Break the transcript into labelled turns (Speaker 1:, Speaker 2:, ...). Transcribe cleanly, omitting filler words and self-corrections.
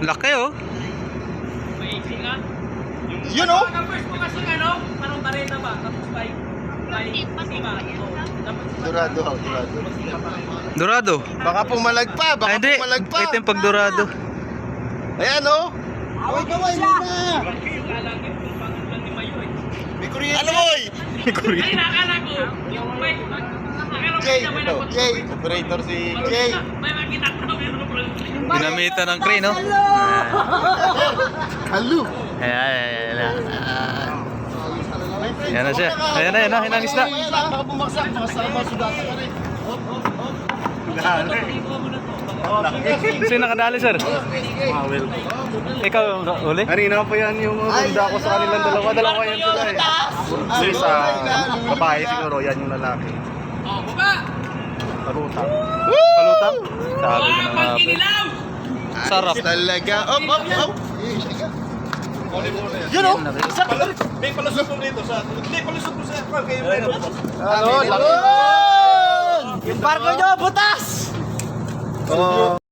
Speaker 1: Laki oh.
Speaker 2: Maiksi nga.
Speaker 3: Yun oh.
Speaker 2: Ang first mo kasi ano, parang bareta ba? Tapos by pasiba.
Speaker 3: Dorado, dorado.
Speaker 1: Dorado.
Speaker 3: Baka pumalag pa, baka
Speaker 1: Ay, hindi.
Speaker 3: pumalag pa.
Speaker 1: Ito yung pag dorado.
Speaker 3: Ayan oh.
Speaker 4: Away kaway muna.
Speaker 2: Lalagyan kung pangalan ni Mayo eh.
Speaker 3: May kuryente. Ano boy?
Speaker 2: Ay, nakala ko. Yung may...
Speaker 3: Jay, ito. Jay. Operator si Jay.
Speaker 2: May makita ko.
Speaker 1: Ginamitan ng crane oh.
Speaker 3: Halo.
Speaker 1: Ayan. Yan na siya. Ayan na, hinangis na.
Speaker 3: Baka bumagsak, masama sugatan ka rin.
Speaker 1: Sino nakadali sir? Ikaw yung uli?
Speaker 5: Kanina pa yan yung bunda ko sa kanilang dalawa yan sila eh. So sa babae siguro, yan yung lalaki.
Speaker 2: Oh, baba!
Speaker 5: Tarutang.
Speaker 1: Palutang? Sabi ko na nga.
Speaker 2: Pag-inilaw!
Speaker 1: Sarap.
Speaker 3: Talaga. Op.
Speaker 5: Yun o!
Speaker 3: May palusot mo dito sa... May palusot mo sa...
Speaker 5: Ano?
Speaker 4: Yung barko nyo, butas!
Speaker 5: Oo.